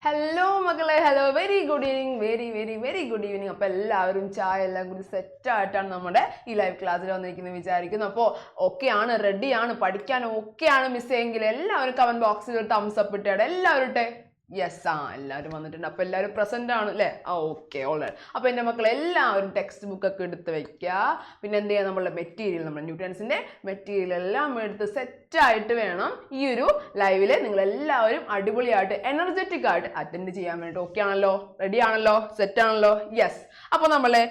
Hello മക്കളെ, hello, very good evening, very good evening. അപ്പോൾ എല്ലാവരും ചായ എല്ലാം കൂടി സെറ്റായിട്ടാണ് നമ്മുടെ ഈ ലൈവ് ക്ലാസ്സിൽ വന്നിരിക്കുന്നത് വിചാരിക്കുന്നു. അപ്പോൾ ഓക്കെയാണ്, റെഡിയാണ്, പഠിക്കാൻ ഓക്കെയാണ് മിസ് എങ്കിൽ എല്ലാവരും കമൻറ്റ് ബോക്സിൽ ഒരു തംസ് അപ്പ് ഇട്ടേടെ എല്ലാവരും ഇട്ടെ. യെസ്, എല്ലാവരും വന്നിട്ടുണ്ട്. അപ്പോൾ എല്ലാവരും പ്രസൻ്റ് ആണ് അല്ലേ? Okay, alright. അപ്പോൾ എൻ്റെ മക്കൾ എല്ലാവരും ടെക്സ്റ്റ് ബുക്കൊക്കെ എടുത്ത് വയ്ക്കുക. പിന്നെ എന്ത് ചെയ്യുക, നമ്മളുടെ മെറ്റീരിയൽ, നമ്മുടെ ന്യൂട്ടൻസിൻ്റെ മെറ്റീരിയൽ എല്ലാം എടുത്ത് സെറ്റായിട്ട് വേണം ഈ ഒരു ലൈവിൽ നിങ്ങളെല്ലാവരും അടിപൊളിയായിട്ട് എനർജറ്റിക് ആയിട്ട് അറ്റൻഡ് ചെയ്യാൻ വേണ്ടി. ഓക്കെ ആണല്ലോ? റെഡി ആണല്ലോ? സെറ്റ് ആണല്ലോ? യെസ്. അപ്പോൾ നമ്മളെ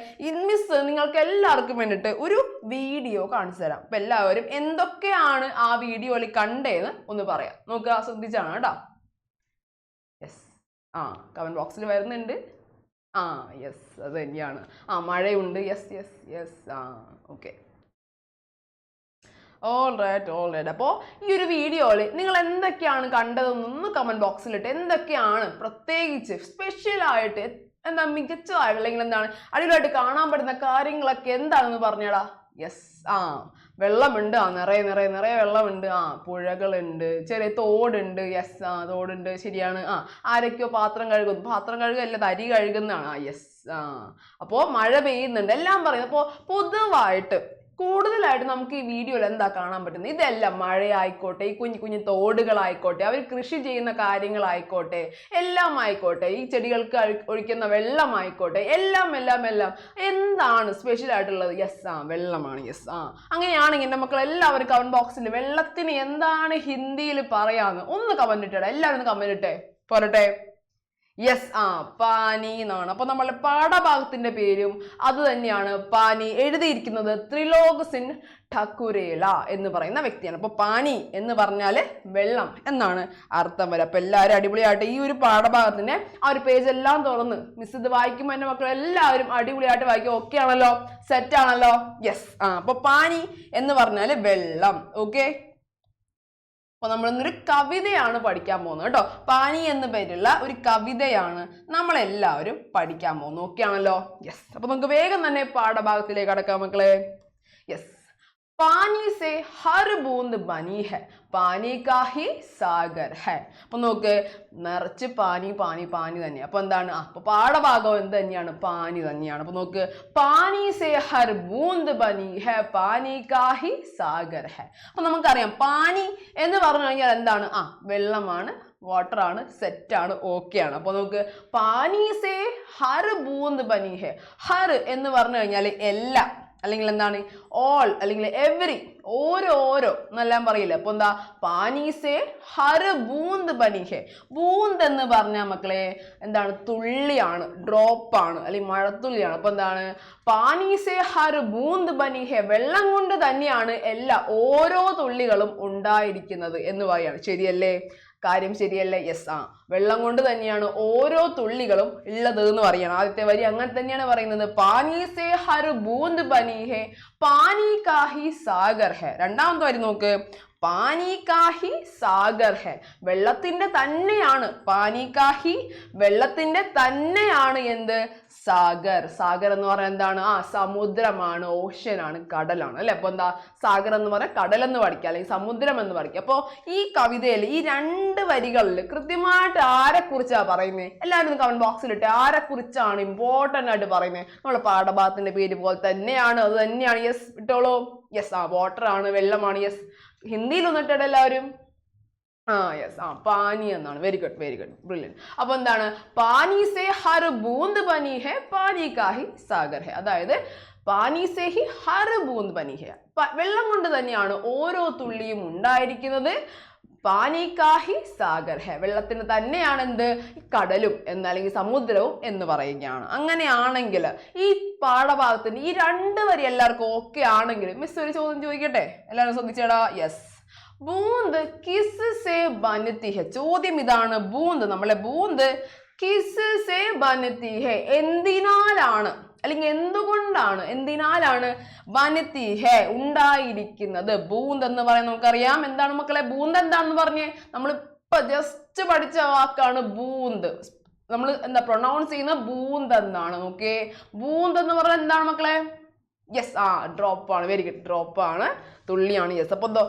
മിസ് നിങ്ങൾക്ക് എല്ലാവർക്കും വേണ്ടിയിട്ട് ഒരു വീഡിയോ കാണിച്ചു തരാം. അപ്പോൾ എല്ലാവരും എന്തൊക്കെയാണ് ആ വീഡിയോയിൽ കണ്ടതെന്ന് ഒന്ന് പറയാം. നോക്കുക, ശ്രദ്ധിച്ചാണ് കേട്ടോ. യെസ്, കമൻറ്റ് ബോക്സിൽ വരുന്നുണ്ട്. യെസ്, അത് തന്നെയാണ്. മഴയുണ്ട്. യെസ്. Okay, all right. അപ്പോൾ ഈ ഒരു വീഡിയോയിൽ നിങ്ങൾ എന്തൊക്കെയാണ് കണ്ടതെന്നൊന്ന് കമൻറ്റ് ബോക്സിലിട്ട്, എന്തൊക്കെയാണ് പ്രത്യേകിച്ച് സ്പെഷ്യലായിട്ട്, എന്താ മികച്ചതായിട്ട്, അല്ലെങ്കിൽ എന്താണ് അടിപൊളിയായിട്ട് കാണാൻ പറ്റുന്ന കാര്യങ്ങളൊക്കെ എന്താണെന്ന് പറഞ്ഞേടാ. യെസ്, വെള്ളമുണ്ട്. നിറയെ വെള്ളമുണ്ട്. പുഴകളുണ്ട്, ചെറിയ തോടുണ്ട്. യെസ്, തോടുണ്ട്, ശരിയാണ്. ആരൊക്കെയോ പാത്രം കഴുകുകയല്ല, തരി കഴുകുന്നതാണ്. യെസ്. അപ്പോൾ മഴ പെയ്യുന്നുണ്ട്, എല്ലാം പറയുന്നത്. അപ്പോൾ പൊതുവായിട്ട് കൂടുതലായിട്ട് നമുക്ക് ഈ വീഡിയോയിൽ എന്താ കാണാൻ പറ്റുന്നത്, ഇതെല്ലാം മഴയായിക്കോട്ടെ, ഈ കുഞ്ഞു തോടുകളായിക്കോട്ടെ, അവർ കൃഷി ചെയ്യുന്ന കാര്യങ്ങളായിക്കോട്ടെ, എല്ലാം ആയിക്കോട്ടെ, ഈ ചെടികൾക്ക് ഒഴിക്കുന്ന വെള്ളമായിക്കോട്ടെ, എല്ലാം എന്താണ് സ്പെഷ്യൽ ആയിട്ടുള്ളത്? യെസ്, വെള്ളമാണ്. യെസ്, അങ്ങനെയാണെങ്കിൽ എൻ്റെ മക്കൾ എല്ലാവരും കമൻറ്റ് ബോക്സിൽ വെള്ളത്തിന് എന്താണ് ഹിന്ദിയിൽ പറയാന്ന് ഒന്ന് കമൻറ്റ് ഇട്ടേ. എല്ലാവരും ഒന്ന് കമൻറ്റ് ഇട്ടേ പോരട്ടെ. യെസ്, പാനി എന്നാണ്. അപ്പൊ നമ്മളുടെ പാഠഭാഗത്തിന്റെ പേരും അത് തന്നെയാണ്, പാനി. എഴുതിയിരിക്കുന്നത് ത്രിലോക് സിംഗ് ഠക്കുരേല എന്ന് പറയുന്ന വ്യക്തിയാണ്. അപ്പൊ പാനി എന്ന് പറഞ്ഞാല് വെള്ളം എന്നാണ് അർത്ഥം വരെ. അപ്പൊ എല്ലാവരും അടിപൊളിയായിട്ട് ഈ ഒരു പാഠഭാഗത്തിന്റെ ആ ഒരു പേജ് എല്ലാം തുറന്ന് മിസ് ഇത് വായിക്കുമ്പോൾ എൻ്റെ മക്കൾ എല്ലാവരും അടിപൊളിയായിട്ട് വായിക്കും. ഓക്കെ ആണല്ലോ? സെറ്റ് ആണല്ലോ? യെസ്. അപ്പൊ പാനി എന്ന് പറഞ്ഞാല് വെള്ളം. ഓക്കെ, അപ്പൊ നമ്മൾ ഇന്നൊരു കവിതയാണ് പഠിക്കാൻ പോകുന്നത് കേട്ടോ. പാനി എന്ന പേരുള്ള ഒരു കവിതയാണ് നമ്മളെല്ലാവരും പഠിക്കാൻ പോകുന്നത്. ഓക്കെ ആണല്ലോ? യെസ്. അപ്പൊ നമുക്ക് വേഗം തന്നെ പാഠഭാഗത്തിലേക്ക് കടക്കാം മക്കളെ. യെസ്. പാനി സെ ഹർ ബൂന്ദ് ബനി ഹെ, പാനി കാ ഹി സാഗർ ഹെ. അപ്പൊ നോക്ക്, നിറച്ച് പാനി തന്നെ. അപ്പൊ എന്താണ്? അപ്പൊ പാഠഭാഗം എന്ത് തന്നെയാണ്? പാനി തന്നെയാണ്. അപ്പൊ നോക്ക്, പാനി സെ ഹർ ബൂന്ദ് ബനി ഹെ, പാനി കാ ഹി സാഗർ ഹെ. അപ്പൊ നമുക്കറിയാം പാനി എന്ന് പറഞ്ഞു കഴിഞ്ഞാൽ എന്താണ്? വെള്ളമാണ്, വാട്ടർ ആണ്, സെറ്റ് ആണ്, ഓക്കെ ആണ്. അപ്പൊ നമുക്ക് പാനി സെ ഹർ ബൂന്ദ് ബനി ഹെ. ഹർ എന്ന് പറഞ്ഞു കഴിഞ്ഞാൽ എല്ലാം, അല്ലെങ്കിൽ എന്താണ്? ഓൾ, അല്ലെങ്കിൽ എവറി, ഓരോ എന്നെല്ലാം പറയില്ല. അപ്പൊ എന്താ? പാനി സെ ഹർ ബൂന്ദ് ബനി ഹെ. ബൂന്ദ് എന്ന് പറഞ്ഞാൽ മക്കളെ എന്താണ്? തുള്ളിയാണ്, ഡ്രോപ്പ് ആണ്, അല്ലെങ്കിൽ മഴത്തുള്ളിയാണ്. അപ്പൊ എന്താണ്? പാനി സെ ഹർ ബൂന്ദ് ബനി ഹെ, വെള്ളം കൊണ്ട് തന്നെയാണ് ഓരോ തുള്ളികളും ഉണ്ടായിരിക്കുന്നത് എന്ന് പറയാണ്. ശരിയല്ലേ? കാര്യം ശരിയല്ലേ? യെസ്. വെള്ളം കൊണ്ട് തന്നെയാണ് ഓരോ തുള്ളികളും ഉള്ളത് എന്ന് പറയണം. ആദ്യത്തെ വരി അങ്ങനെ തന്നെയാണ് പറയുന്നത്. പാനി സെ ഹർ ബൂന്ദ് ബനി ഹെ, പാനി കാ ഹി സാഗർ ഹെ. രണ്ടാമത്തെ വരി നോക്ക്, പാനി കാ ഹി സാഗർ ഹെ, വെള്ളത്തിന്റെ തന്നെയാണ്. പാനി കാ ഹി, വെള്ളത്തിന്റെ തന്നെയാണ് എന്ത്? സാഗർ. സാഗർ എന്ന് പറഞ്ഞാൽ എന്താണ്? സമുദ്രമാണ്, ഓഷ്യനാണ്, കടലാണ് അല്ലെ. അപ്പൊ എന്താ? സാഗർ എന്ന് പറഞ്ഞാൽ കടലെന്ന് പഠിക്കുക, അല്ലെങ്കിൽ സമുദ്രം എന്ന് പഠിക്കുക. അപ്പോൾ ഈ കവിതയിൽ ഈ രണ്ട് വരികളിൽ കൃത്യമായിട്ട് ആരെ കുറിച്ചാണ് പറയുന്നത്? എല്ലാവരും കമന്റ് ബോക്സിൽ ഇട്ട് ആരെ കുറിച്ചാണ് ഇമ്പോർട്ടൻ്റ് ആയിട്ട് പറയുന്നത്? നമ്മുടെ പാഠഭാഗത്തിന്റെ പേര് പോലെ തന്നെയാണ്, അത് തന്നെയാണ്. യെസ്, ഇട്ടോളൂ. യെസ്, വാട്ടർ ആണ്, വെള്ളമാണ്. യെസ്, ഹിന്ദിയിൽ ഒന്നിട്ട് എല്ലാവരും. യെസ്, പാനി എന്നാണ്. Very good, brilliant. അപ്പൊ എന്താണ്? പാനി സെ ഹർ ബൂന്ദ് ബനി ഹെ, പാനി കാ ഹി സാഗർ ഹെ. അതായത് പാനി സെ ഹി ഹർ ബൂന്ദ് ബനി ഹെ, വെള്ളം കൊണ്ട് തന്നെയാണ് ഓരോ തുള്ളിയും ഉണ്ടായിരിക്കുന്നത്. പാനി കാ ഹി സാഗർ ഹെ, വെള്ളത്തിന് തന്നെയാണ് എന്ത്? കടലും അല്ലെങ്കിൽ സമുദ്രവും എന്ന് പറയുകയാണ്. അങ്ങനെയാണെങ്കിൽ ഈ പാഠഭാഗത്തിന് ഈ രണ്ട് വരി എല്ലാവർക്കും ഓക്കെ ആണെങ്കിൽ മിസ് ഒരു ചോദ്യം ചോദിക്കട്ടെ? എല്ലാവരും ശ്രദ്ധിച്ചേടാ. യെസ്. ബൂന്ദ് കിസ് സെ ബനത്തി ഹെ. ചോദ്യം ഇതാണ്. ബൂന്ദ്, നമ്മളെ ബൂന്ദ് കിസ് സെ ബനത്തി ഹെ, എന്തിനാലാണ്, അല്ലെങ്കിൽ എന്തുകൊണ്ടാണ്, എന്തിനാലാണ് ബനത്തി ഹെ, ഉണ്ടായിരിക്കുന്നത്? ബൂന്ദ് എന്ന് പറയാൻ നമുക്കറിയാം. എന്താണ് മക്കളെ ബൂന്ദ്? എന്താണെന്ന് പറഞ്ഞേ? നമ്മളിപ്പോ ജസ്റ്റ് പഠിച്ച വാക്കാണ് ബൂന്ദ്. നമ്മൾ എന്താ പ്രൊനൗൺസ് ചെയ്യുന്ന ബൂന്ദ് എന്നാണ്. ഓക്കെ, ബൂന്ദ് എന്ന് പറഞ്ഞാൽ എന്താണ് മക്കളെ? യെസ്, ഡ്രോപ്പ് ആണ്. വെരി ഗുഡ്, ഡ്രോപ്പ് ആണ്, തുള്ളിയാണ്. യെസ്. അപ്പൊ എന്തോ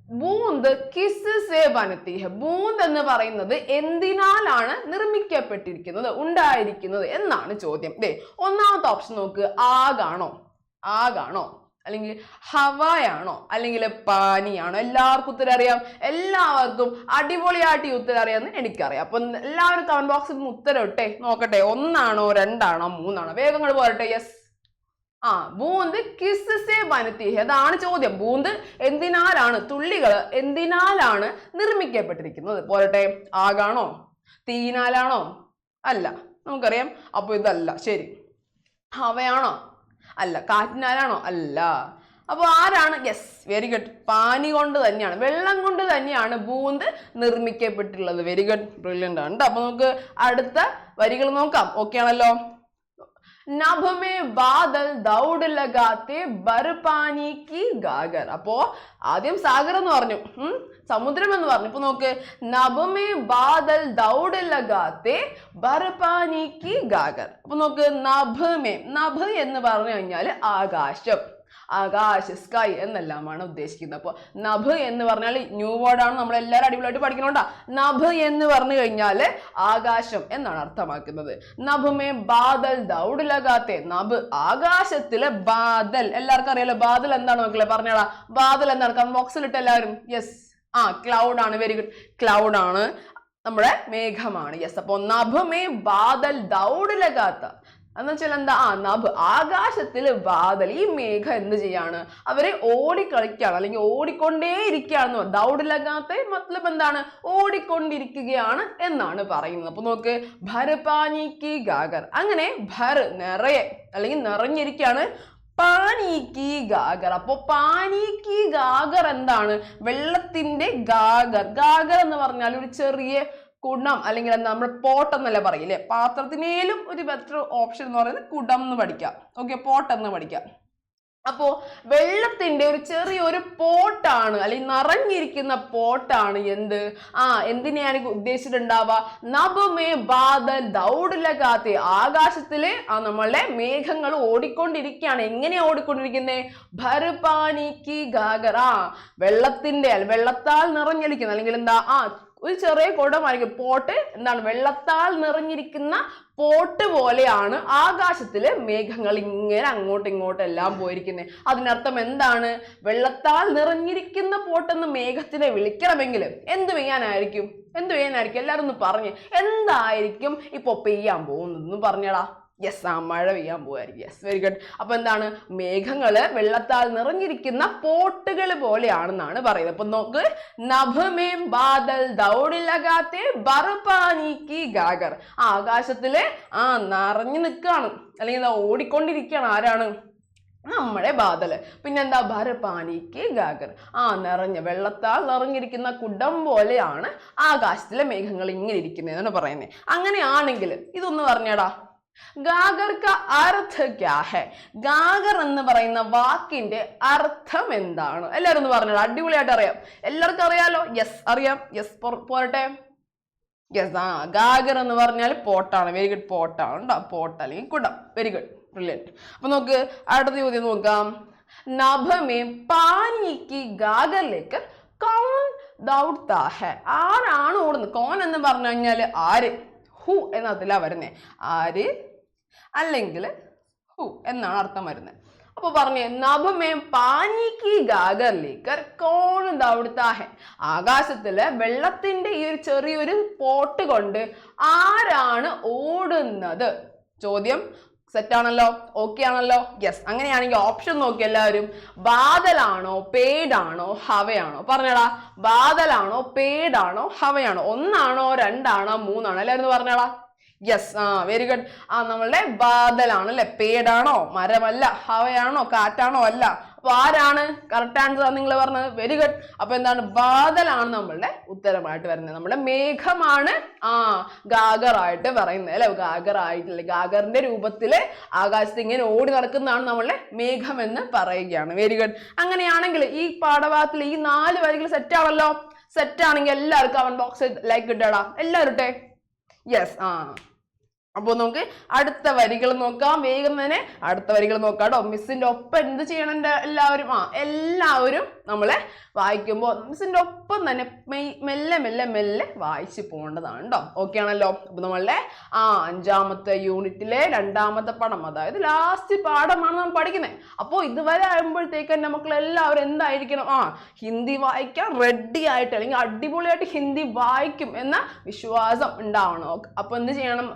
ബൂന്ത് കിസ് സേ ബനത്തി ഹെ. ബൂന്ത് എന്ന് പറയുന്നത് എന്തിനാലാണ് നിർമ്മിക്കപ്പെട്ടിരിക്കുന്നത്, ഉണ്ടായിരിക്കുന്നത് എന്നാണ് ചോദ്യം. ദേ ഒന്നാമത്തെ ഓപ്ഷൻ നോക്ക്, ആകാണോ അല്ലെങ്കിൽ ഹവയാണോ അല്ലെങ്കിൽ പാനിയാണോ? എല്ലാവർക്കും ഉത്തരം അറിയാം, എല്ലാവർക്കും അടിപൊളിയായിട്ട് ഈ ഉത്തരം അറിയാമെന്ന് എനിക്കറിയാം. അപ്പൊ എല്ലാവരും കമന്റ് ബോക്സിൽ ഉത്തരം ഇട്ടേ, നോക്കട്ടെ, 1 ആണോ 2 ആണോ 3 ആണോ? വേഗം കൂടെ പോരട്ടെ. യെസ്, ബൂന്ത് കിസ് സേ ബനത്തി ഹെ, അതാണ് ചോദ്യം. ബൂന്ത് എന്തിനാലാണ്, തുള്ളികൾ എന്തിനാലാണ് നിർമ്മിക്കപ്പെട്ടിരിക്കുന്നത്? പോരട്ടെ, ആകാണോ തീനാലാണോ? അല്ല, നമുക്കറിയാം. അപ്പൊ ഇതല്ല ശരി. ഹവയാണോ? അല്ല. കാറ്റിനാലാണോ? അല്ല. അപ്പൊ ആരാണ്? യെസ്, വെരി ഗുഡ്, പാനി കൊണ്ട് തന്നെയാണ്, വെള്ളം കൊണ്ട് തന്നെയാണ് ബൂന്ത് നിർമ്മിക്കപ്പെട്ടിട്ടുള്ളത്. വെരി ഗുഡ്, ബ്രില്യൻ്റ് ആണ്. അപ്പൊ നമുക്ക് അടുത്ത വരികൾ നോക്കാം. ഓക്കെ ആണല്ലോ. നഭ മേ ബാദൽ ദൗഡ് ലഗാത്തെ ബർപാനി കി ഗാഗർ. അപ്പോ ആദ്യം സാഗർ എന്ന് പറഞ്ഞു, സമുദ്രം എന്ന് പറഞ്ഞു. ഇപ്പൊ നോക്ക്, നഭ മേ ബാദൽ ദൗഡ് ലഗാത്തെ ബർപാനി കി ഗാഗർ. അപ്പൊ നോക്ക്, നഭ് എന്ന് പറഞ്ഞു കഴിഞ്ഞാൽ ആകാശം, ആകാശ്, സ്കൈ എന്നെല്ലാമാണ് ഉദ്ദേശിക്കുന്നത്. അപ്പോൾ നഭ് എന്ന് പറഞ്ഞാൽ ന്യൂ വേർഡാണ്, നമ്മൾ എല്ലാവരും അടിപൊളിയായിട്ട് പഠിക്കണോണ്ടാ. നഭ് എന്ന് പറഞ്ഞു കഴിഞ്ഞാൽ ആകാശം എന്നാണ് അർത്ഥമാക്കുന്നത്. നഭ് മേ ബാദൽ ദൗഡ് ലഗാത്തെ, നഭ് ആകാശത്തിലെ, ബാദൽ എല്ലാവർക്കും അറിയാലോ. ബാദൽ എന്താണ് മക്കളെ? പറഞ്ഞോളാം, ബാദൽ എന്താണ്? കമന്റ് ബോക്സിൽ ഇട്ട് എല്ലാവരും. യെസ്, ക്ലൗഡ് ആണ്. വെരി ഗുഡ്, ക്ലൗഡ് ആണ്, നമ്മുടെ മേഘമാണ്. യെസ്, അപ്പൊ നഭ് മേ ബാദൽ ദൗഡ് ലഗാത്ത എന്ന് വെച്ചാൽ എന്താ? നഭ് ആകാശത്തില്, ബാദൽ ഈ മേഘം എന്ത് ചെയ്യാണ്? അവരെ ഓടിക്കളിക്കുകയാണ് അല്ലെങ്കിൽ ഓടിക്കൊണ്ടേ ഇരിക്കുകയാണെന്ന്. ദൗഡ് ലഗാത്തെ മത്ലബ് എന്താണ്? ഓടിക്കൊണ്ടിരിക്കുകയാണ് എന്നാണ് പറയുന്നത്. അപ്പൊ നോക്ക്, ഭർ പാനി കി ഗാഗർ. അങ്ങനെ ഭർ നിറയെ അല്ലെങ്കിൽ നിറഞ്ഞിരിക്കുകയാണ്, പാനി കി ഗാഗർ. അപ്പൊ പാനി കി ഗാഗർ എന്താണ്? വെള്ളത്തിന്റെ ഗാഗർ. ഗാഗർ എന്ന് പറഞ്ഞാൽ ഒരു ചെറിയ കുടം അല്ലെങ്കിൽ എന്താ, നമ്മൾ പോട്ട് എന്നല്ല പറയില്ലേ, പാത്രത്തിനേലും ഒരു ബെറ്റർ ഓപ്ഷൻ എന്ന് പറയുന്നത് കുടം എന്ന് പഠിക്കാം. ഓക്കെ, പോട്ട് എന്ന് പഠിക്കാം. അപ്പോ വെള്ളത്തിന്റെ ഒരു ചെറിയൊരു പോട്ടാണ് അല്ലെങ്കിൽ നിറഞ്ഞിരിക്കുന്ന പോട്ടാണ് എന്ത്? എന്തിനെയാണ് ഉദ്ദേശിച്ചിട്ടുണ്ടാവുക? നഭ് മേ ബാദൽ ദൗഡ് ലഗാത്തെ, ആകാശത്തില് നമ്മളുടെ മേഘങ്ങൾ ഓടിക്കൊണ്ടിരിക്കുകയാണ്. എങ്ങനെയാ ഓടിക്കൊണ്ടിരിക്കുന്നത്? ഭർ പാനി കി ഗാഗർ. വെള്ളത്തിന്റെ വെള്ളത്താൽ നിറഞ്ഞിരിക്കുന്ന അല്ലെങ്കിൽ എന്താ ഒരു ചെറിയ കുടമായിരിക്കും, പോട്ട് എന്താണ്? വെള്ളത്താൽ നിറഞ്ഞിരിക്കുന്ന പോട്ട് പോലെയാണ് ആകാശത്തിലെ മേഘങ്ങൾ ഇങ്ങനെ അങ്ങോട്ടും ഇങ്ങോട്ടും എല്ലാം പോയിരിക്കുന്നത്. അതിനർത്ഥം എന്താണ്? വെള്ളത്താൽ നിറഞ്ഞിരിക്കുന്ന പോട്ടെന്ന് മേഘത്തിനെ വിളിക്കണമെങ്കിൽ എന്ത് പെയ്യാനായിരിക്കും? എല്ലാവരും ഒന്ന് പറഞ്ഞ്, എന്തായിരിക്കും ഇപ്പൊ പെയ്യാൻ പോകുന്നതെന്ന് പറഞ്ഞടാ. യെസ്, മഴ പെയ്യാൻ പോവായിരിക്കും. Yes, very good. അപ്പൊ എന്താണ്? മേഘങ്ങള് വെള്ളത്താൽ നിറഞ്ഞിരിക്കുന്ന പോട്ടുകൾ പോലെയാണെന്നാണ് പറയുന്നത്. അപ്പൊ നോക്ക്, നഭ് മേ ബാദൽ ദൗഡ് ലഗാത്തെ ബർപാനി കി ഗാഗർ. ആകാശത്തില് നിറഞ്ഞു നിൽക്കുകയാണ് അല്ലെങ്കിൽ ഓടിക്കൊണ്ടിരിക്കുകയാണ്. ആരാണ്? നമ്മുടെ ബാദല്. പിന്നെന്താ? ഭർ പാനി കി ഗാഗർ. നിറഞ്ഞ വെള്ളത്താൽ നിറഞ്ഞിരിക്കുന്ന കുടം പോലെയാണ് ആകാശത്തിലെ മേഘങ്ങൾ ഇങ്ങനെ ഇരിക്കുന്നതെന്നാണ് പറയുന്നത്. അങ്ങനെയാണെങ്കിൽ ഇതൊന്ന് പറഞ്ഞടാ, ഗാഗർ ക അർത്ഥ ക്യാ ഹെ? ഗാഗർ എന്ന് പറയുന്ന വാക്കിന്റെ അർത്ഥം എന്താണ്? എല്ലാവരും ഒന്ന് പറഞ്ഞോളൂ, അടിപൊളിയായിട്ട് അറിയാം, എല്ലാവർക്കും അറിയാലോ. യെസ്, അറിയാം. യെസ്, പോരട്ടെ. യെസ്, ഗാഗർ എന്ന് പറഞ്ഞാൽ പോട്ടാണ്. വെരി ഗുഡ്, പോട്ടാണ് കേട്ടോ, പോട്ട് അല്ലെങ്കിൽ കുടം. Very good, brilliant. അപ്പൊ നോക്ക്, അടുത്ത ചോദ്യം നോക്കാം. നഭ മേ പാനി കി ഗാഗറിലേക്ക് കൗൺ ദൗഡ്താ ഹെ? ആരാണ് ഓടുന്നത്? കോൺ എന്ന് പറഞ്ഞു കഴിഞ്ഞാൽ ആര്? ഹു എന്നതില വരുന്നേ. ആര് അല്ലെങ്കിൽ ഹു എന്നാണ് അർത്ഥം വരുന്നത്. അപ്പൊ പറഞ്ഞേ, നഭ് മേ പാനി കി ഗാഗറിലേക്ക് കോൺ ദൗഡ്താ ഹെ? ആകാശത്തില് വെള്ളത്തിന്റെ ഈ ഒരു ചെറിയൊരു പോട്ട് കൊണ്ട് ആരാണ് ഓടുന്നത്? ചോദ്യം സെറ്റ് ആണല്ലോ, ഓക്കെ ആണല്ലോ. യെസ്, അങ്ങനെയാണെങ്കിൽ ഓപ്ഷൻ നോക്കി എല്ലാവരും. ബാദലാണോ, പേടാണോ, ഹവയാണോ? പറഞ്ഞടാ, ബാദലാണോ, പേടാണോ, ഹവയാണോ? 1 ആണോ 2 ആണോ 3 ആണോ? എല്ലാവരും പറഞ്ഞടാ. Yes, very good. നമ്മളുടെ ബാദലാണ് അല്ലെ, പേടാണോ, മരമല്ല, ഹവയാണോ, കാറ്റാണോ? അല്ല. അപ്പൊ ആരാണ്? കറക്റ്റ് ആൻസർ നിങ്ങൾ പറഞ്ഞത്. Very good. അപ്പൊ എന്താണ്? ബാദലാണ് നമ്മളുടെ ഉത്തരമായിട്ട് വരുന്നത്. നമ്മുടെ മേഘമാണ് ഗാഗർ ആയിട്ട് പറയുന്നത് അല്ലെ, ഗാഗർ ആയിട്ടില്ലേ, ഗാഗറിന്റെ രൂപത്തില് ആകാശത്ത് ഇങ്ങനെ ഓടി നടക്കുന്നതാണ് നമ്മളുടെ മേഘം എന്ന് പറയുകയാണ്. Very good. അങ്ങനെയാണെങ്കിൽ ഈ പാഠഭാഗത്തിൽ ഈ 4 വരികൾ സെറ്റ് ആണല്ലോ. സെറ്റ് ആണെങ്കിൽ എല്ലാവർക്കും കമന്റ് ബോക്സിൽ ലൈക്ക് ഇട്ടടാ, എല്ലാവരും ഇട്ടെ. യെസ്, അപ്പൊ നമുക്ക് അടുത്ത വരികൾ നോക്കാം. വേഗം തന്നെ അടുത്ത വരികൾ നോക്കാം കേട്ടോ. മിസ്സിന്റെ ഒപ്പം എന്ത് ചെയ്യണം എല്ലാവരും? എല്ലാവരും നമ്മളെ വായിക്കുമ്പോൾ മിസ്സിന്റെ ഒപ്പം തന്നെ മെല്ലെ മെല്ലെ മെല്ലെ വായിച്ചു പോകേണ്ടതാണ് കേട്ടോ. ഓക്കെ ആണല്ലോ. അപ്പൊ നമ്മളുടെ 5ാമത്തെ യൂണിറ്റിലെ 2ാമത്തെ പാഠം, അതായത് ലാസ്റ്റ് പാഠമാണ് നമ്മൾ പഠിക്കുന്നത്. അപ്പോൾ ഇതുവരെ ആകുമ്പോഴത്തേക്ക് തന്നെ മക്കളെല്ലാവരും എന്തായിരിക്കണം, ഹിന്ദി വായിക്കാൻ റെഡി ആയിട്ട് അല്ലെങ്കിൽ അടിപൊളിയായിട്ട് ഹിന്ദി വായിക്കും എന്ന വിശ്വാസം ഉണ്ടാവണം. അപ്പൊ എന്ത് ചെയ്യണം,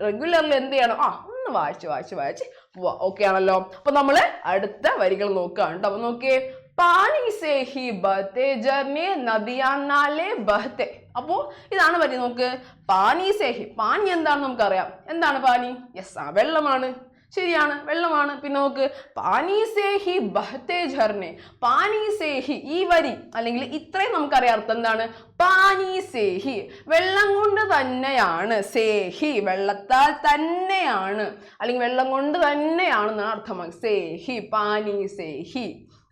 റെഗുലർലി എന്ത് ചെയ്യണം, ഒന്ന് വായിച്ച് പോവാ. ഓക്കെ ആണല്ലോ. അപ്പൊ നമ്മള് അടുത്ത വരികൾ നോക്കുകയാണ് കേട്ടോ. അപ്പൊ നോക്കിയേ, പാനി സേ ഹി ബഹത്തെ ജർനെ നദിയാ നാലെ ബഹത്തെ. അപ്പോ ഇതാണ് വരി. നോക്ക്, പാനി സേ ഹി. പാനി എന്താണെന്ന് നമുക്കറിയാം. എന്താണ് പാനി? യെസ്, വെള്ളമാണ്. ശരിയാണ്, വെള്ളമാണ്. പിന്നെ നോക്ക്, പാനി say he ബഹത്തെ ഝർനെ. Pani say he, ഈ വരി അല്ലെങ്കിൽ ഇത്രയും നമുക്കറിയാം അർത്ഥം എന്താണ്. പാനി സേ ഹി, വെള്ളം കൊണ്ട് തന്നെയാണ്. സേഹി, വെള്ളത്താൽ തന്നെയാണ് അല്ലെങ്കിൽ വെള്ളം കൊണ്ട് തന്നെയാണെന്നാണ് അർത്ഥമാക്കി. സേഹി, പാനി സേഹി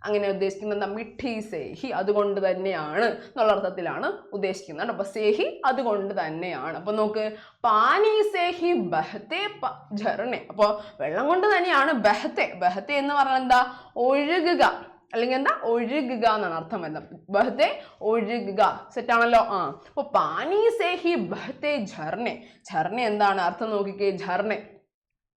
അങ്ങനെ ഉദ്ദേശിക്കുന്നത് മിഠി സേഹി, അതുകൊണ്ട് തന്നെയാണ് എന്നുള്ള അർത്ഥത്തിലാണ് ഉദ്ദേശിക്കുന്നത്. അപ്പൊ സേഹി അതുകൊണ്ട് തന്നെയാണ്. അപ്പൊ നോക്ക്, പാനി സേഹി ബഹത്തെ ഝർനെ. അപ്പൊ വെള്ളം കൊണ്ട് തന്നെയാണ്. ബഹത്തെ, ബഹത്തെ എന്ന് പറഞ്ഞാൽ എന്താ, ഒഴുകുക അല്ലെങ്കിൽ എന്താ, ഒഴുകുക എന്നാണ് അർത്ഥം. എന്താ, ബഹത്തെ ഒഴുകുക. സെറ്റ് ആണല്ലോ. അപ്പൊ പാനി സേഹി ബഹത്തെ ഝർനെ. ഝർനെ എന്താണ് അർത്ഥം നോക്കിക്കേ. ഝർനെ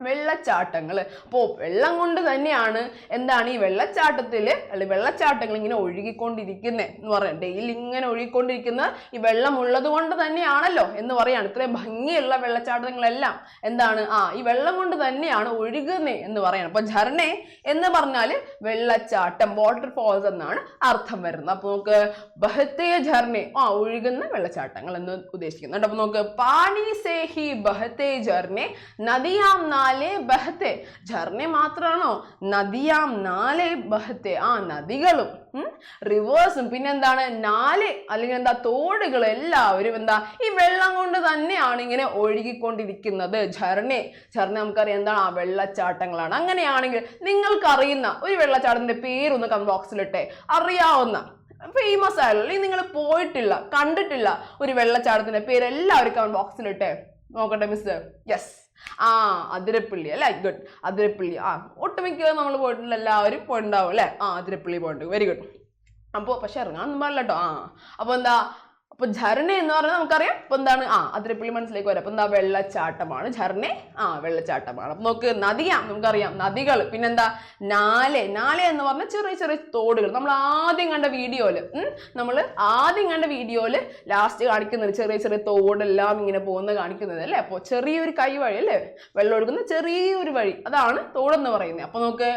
വെള്ളച്ചാട്ടങ്ങൾ. അപ്പോൾ വെള്ളം കൊണ്ട് തന്നെയാണ് എന്താണ് ഈ വെള്ളച്ചാട്ടത്തില് അല്ലെങ്കിൽ വെള്ളച്ചാട്ടങ്ങൾ ഇങ്ങനെ ഒഴുകിക്കൊണ്ടിരിക്കുന്നത് എന്ന് പറയാം. ഡെയിലി ഇങ്ങനെ ഒഴുകിക്കൊണ്ടിരിക്കുന്ന ഈ വെള്ളം ഉള്ളത് കൊണ്ട് തന്നെയാണല്ലോ എന്ന് പറയാണ്. ഇത്രയും ഭംഗിയുള്ള വെള്ളച്ചാട്ടങ്ങളെല്ലാം എന്താണ്, ഈ വെള്ളം കൊണ്ട് തന്നെയാണ് ഒഴുകുന്നത് എന്ന് പറയണം. അപ്പൊ ഝർണെ എന്ന് പറഞ്ഞാല് വെള്ളച്ചാട്ടം, വാട്ടർഫോൾസ് എന്നാണ് അർത്ഥം വരുന്നത്. അപ്പൊ നമുക്ക് ബഹത്തെ ഝർണെ, ഒഴുകുന്ന വെള്ളച്ചാട്ടങ്ങൾ എന്ന് ഉദ്ദേശിക്കുന്നുണ്ട്. അപ്പൊ നമുക്ക് പാനി സേഹി ബഹത്തെ ഝർണെ നദിയാം നാലെ ബഹത്തെ. ഝർണെ മാത്രമാണോ, നദിയാം നാലെ ബഹത്തെ. നദികളും റിവേഴ്സും പിന്നെന്താണ് നാല് അല്ലെങ്കിൽ എന്താ തോടുകൾ എല്ലാവരും എന്താ ഈ വെള്ളം കൊണ്ട് തന്നെയാണ് ഇങ്ങനെ ഒഴുകിക്കൊണ്ടിരിക്കുന്നത്. ഝർണെ നമുക്കറിയാം എന്താണ്, വെള്ളച്ചാട്ടങ്ങളാണ്. അങ്ങനെയാണെങ്കിൽ നിങ്ങൾക്ക് അറിയുന്ന ഒരു വെള്ളച്ചാട്ടത്തിന്റെ പേരൊന്ന് കമന്റ് ബോക്സിലിട്ടെ. അറിയാവുന്ന ഫേമസ് ആയല്ലോ അല്ലെങ്കിൽ നിങ്ങൾ പോയിട്ടില്ല കണ്ടിട്ടില്ല ഒരു വെള്ളച്ചാട്ടത്തിന്റെ പേര് എല്ലാവരും കമന്റ് ബോക്സിലിട്ടെ. നോക്കട്ടെ മിസ്. യെസ്, അതിരപ്പള്ളി അല്ലേ. ഗുഡ്, അതിരപ്പള്ളി. ഒട്ടുമിക്ക നമ്മൾ പോയിട്ടില്ല, എല്ലാവരും പോയിട്ടുണ്ടാവും അല്ലെ. അതിരപ്പള്ളി പോയിട്ടുണ്ട്. Very good. അപ്പോൾ പക്ഷെ ഇറങ്ങാനൊന്നും പാടില്ല കേട്ടോ. അപ്പോൾ എന്താ, അപ്പൊ ഝർണ എന്ന് പറഞ്ഞാൽ നമുക്കറിയാം ഇപ്പൊ എന്താണ്, അതിരപ്പള്ളി മനസ്സിലേക്ക് വരാം. അപ്പൊ എന്താ, വെള്ളച്ചാട്ടമാണ്. ഝർണ വെള്ളച്ചാട്ടമാണ്. അപ്പൊ നോക്ക്, നദിയാം നമുക്കറിയാം, നദികൾ. പിന്നെന്താ, നാലെ. നാലെ എന്ന് പറഞ്ഞാൽ ചെറിയ ചെറിയ തോടുകൾ. നമ്മൾ ആദ്യം കണ്ട വീഡിയോയില് ലാസ്റ്റ് കാണിക്കുന്നത് ചെറിയ ചെറിയ തോടെല്ലാം ഇങ്ങനെ പോകുന്ന കാണിക്കുന്നത് അല്ലേ. അപ്പോൾ ചെറിയൊരു കൈവഴി അല്ലേ, വെള്ളം ഒഴുകുന്ന ചെറിയൊരു വഴി, അതാണ് തോടെന്ന് പറയുന്നത്. അപ്പൊ നോക്ക്,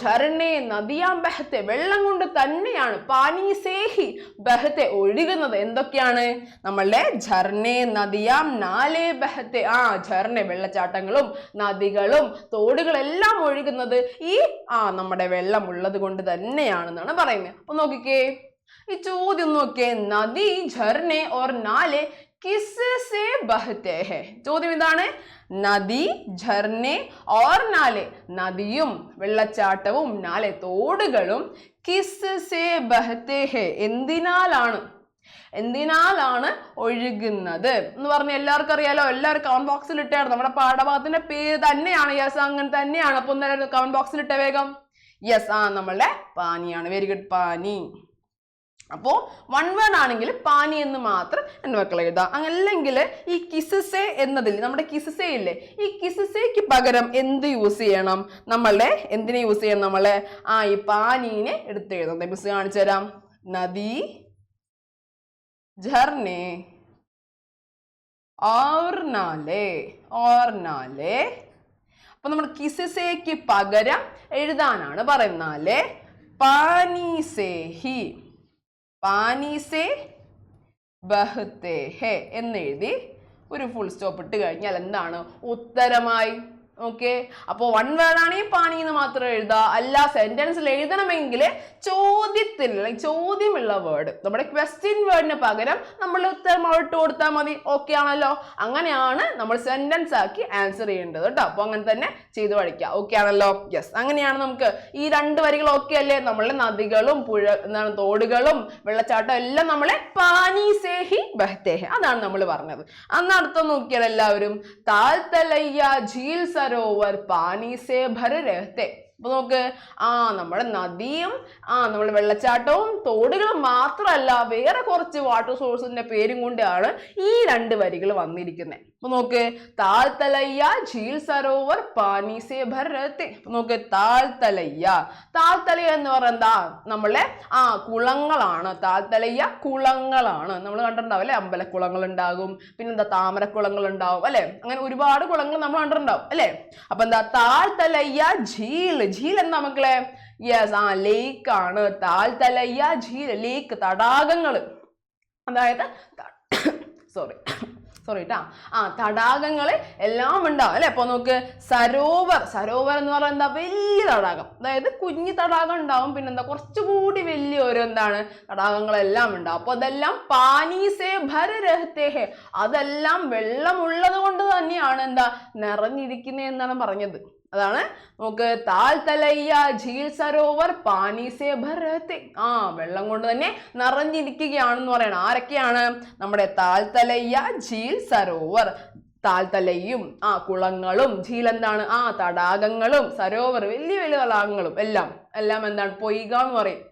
ഝർണെ നദിയാം ബഹത്തെ, വെള്ളം കൊണ്ട് തന്നെയാണ്. പാനി സേഹി ബഹത്തെ, ഒഴുകുന്നത്. എന്തൊക്കെയാണ് നമ്മളുടെ ഝർണെ നദിയാം നാലെ ബഹത്തെ. ഝർണെ വെള്ളച്ചാട്ടങ്ങളും നദികളും തോടുകളെല്ലാം ഒഴുകുന്നത് ഈ നമ്മുടെ വെള്ളം ഉള്ളത് കൊണ്ട് തന്നെയാണെന്നാണ് പറയുന്നത്. അപ്പൊ നോക്കിക്കേ, ഈ ചോദ്യം നോക്കിയേ, നദി ഝർണെ ഓർ നാലെ കിസ്സേ ബഹത്തെ ഹെ. ചോദ്യം ഇതാണ്, നദി ഝർണെ ഓർ നാലെ, നദിയും വെള്ളച്ചാട്ടവും നാലെ തോടുകളും കിസ്സേ ബഹത്തെ ഹെ, എന്തിനാലാണ് ഒഴുകുന്നത് എന്ന് പറഞ്ഞ എല്ലാവർക്കും അറിയാലോ. എല്ലാവരും കമന്റ് ബോക്സിൽ ഇട്ടാണ്. നമ്മുടെ പാഠഭാഗത്തിന്റെ പേര് തന്നെയാണ്. യെസ്, അങ്ങനെ തന്നെയാണ്. അപ്പൊ എന്തായാലും കമന്റ് ബോക്സിൽ ഇട്ട വേഗം. യെസ്, നമ്മളുടെ പാനിയാണ്. വെരി ഗുഡ്, പാനി. അപ്പോ വൺ വേർഡ് ആണെങ്കിൽ പാനി എന്ന് മാത്രം എന്റെ മക്കളെ എഴുതാം. അല്ലെങ്കിൽ ഈ കിസ്സേ എന്നതിൽ നമ്മുടെ കിസ്സേ ഇല്ലേ, ഈ കിസ്സേക്ക് പകരം എന്ത് യൂസ് ചെയ്യണം, നമ്മളുടെ എന്തിനെ യൂസ് ചെയ്യണം, നമ്മളെ ഈ പാനീനെ എടുത്തെഴുതാം. മിസ് കാണിച്ചു തരാം. നദി झरने और नाले. അപ്പൊ നമ്മൾ കിസ്സേക്ക് പകരം എഴുതാനാണ് പറയുന്നത്. പാനി സേ ബഹത്തെ ഹെ എന്നെഴുതി ഒരു ഫുൾ സ്റ്റോപ്പ് ഇട്ട് കഴിഞ്ഞാൽ എന്താണ് ഉത്തരമായി. ഓക്കെ, അപ്പോൾ വൺ വേർഡ് ആണെങ്കിൽ പാനി എന്ന് മാത്രം എഴുതാ. അല്ല സെന്റൻസിൽ എഴുതണമെങ്കിൽ ചോദ്യത്തിൽ ചോദ്യമുള്ള വേർഡ് നമ്മുടെ ക്വസ്റ്റ്യൻ വേർഡിന് പകരം നമ്മൾ ഉത്തരം ഇട്ട് കൊടുത്താൽ മതി. ഓക്കെ ആണല്ലോ. അങ്ങനെയാണ് നമ്മൾ സെന്റൻസ് ആക്കി ആൻസർ ചെയ്യേണ്ടത് കേട്ടോ. അപ്പോൾ അങ്ങനെ തന്നെ ചെയ്ത് പഠിക്കുക. ഓക്കെ ആണല്ലോ. യെസ്, അങ്ങനെയാണ് നമുക്ക് ഈ രണ്ട് വരികൾ ഓക്കെ അല്ലേ. നമ്മളെ നദികളും തോടുകളും വെള്ളച്ചാട്ടം എല്ലാം നമ്മളെ പാനി സേഹി ബഹത്തെ ഹെ അതാണ് നമ്മൾ പറഞ്ഞത്. അന്ന് അർത്ഥം നോക്കിയാൽ എല്ലാവരും താൽ തലയ്യ ഝീൽ സരോവർ പാനി സേ ഭര രഹത്തെ. അപ്പൊ നോക്ക്, നമ്മുടെ നദിയും നമ്മുടെ വെള്ളച്ചാട്ടവും തോടുകളും മാത്രമല്ല വേറെ കുറച്ച് വാട്ടർ സോഴ്സിന്റെ പേരും കൊണ്ടാണ് ഈ 2 വരികൾ വന്നിരിക്കുന്നത്. അപ്പൊ നോക്ക്, താൽ തലയ്യ झील സരോവർ പാനി സേ ഭർ രഹത്തെ. അപ്പൊ നോക്ക്, താൽ തലയ്യ എന്ന് പറയുന്നത് എന്താ, നമ്മളെ കുളങ്ങളാണ്. താൽ തലയ്യ കുളങ്ങളാണ്. നമ്മൾ കണ്ടിട്ടുണ്ടാവും അല്ലെ, അമ്പലക്കുളങ്ങൾ ഉണ്ടാകും, പിന്നെന്താ താമരക്കുളങ്ങൾ ഉണ്ടാവും അല്ലെ, അങ്ങനെ ഒരുപാട് കുളങ്ങൾ നമ്മൾ കണ്ടിട്ടുണ്ടാവും അല്ലെ. അപ്പൊ എന്താ, താൽ തലയ്യ झील എന്താ മക്കളെ? യെസ്, ലേക്ക് ആണ്. താൽ തലയ്യ झील, ലേക്ക്, തടാകങ്ങള്, അതായത് സോറി തടാകങ്ങള് എല്ലാം ഉണ്ടാവും അല്ലെ. അപ്പൊ നോക്ക്, സരോവർ എന്ന് പറയുന്നത് എന്താ, വലിയ തടാകം, അതായത് കുഞ്ഞു തടാകം ഉണ്ടാവും, പിന്നെന്താ കുറച്ചുകൂടി വലിയൊരു എന്താണ് തടാകങ്ങളെല്ലാം ഉണ്ടാവും. അപ്പൊ അതെല്ലാം പാനി സേ ഭർ രഹത്തെ ഹെ, അതെല്ലാം വെള്ളമുള്ളത് കൊണ്ട് തന്നെയാണ് എന്താ നിറഞ്ഞിരിക്കുന്നത് എന്നാണ് പറഞ്ഞത്. അതാണ് നോക്ക്, താൽ തലയ്യ झील സരോവർ പാനി സേ ഭർ രഹത്തെ, വെള്ളം കൊണ്ട് തന്നെ നിറഞ്ഞിരിക്കുകയാണെന്ന് പറയണം. ആരൊക്കെയാണ്? നമ്മുടെ താൽ തലയ്യ झील സരോവർ, താൽ തലയും കുളങ്ങളും, झील എന്താണ് തടാകങ്ങളും, സരോവർ വലിയ വലിയ തടാകങ്ങളും എല്ലാം എന്താണ് പൊയ്ക എന്ന് പറയും.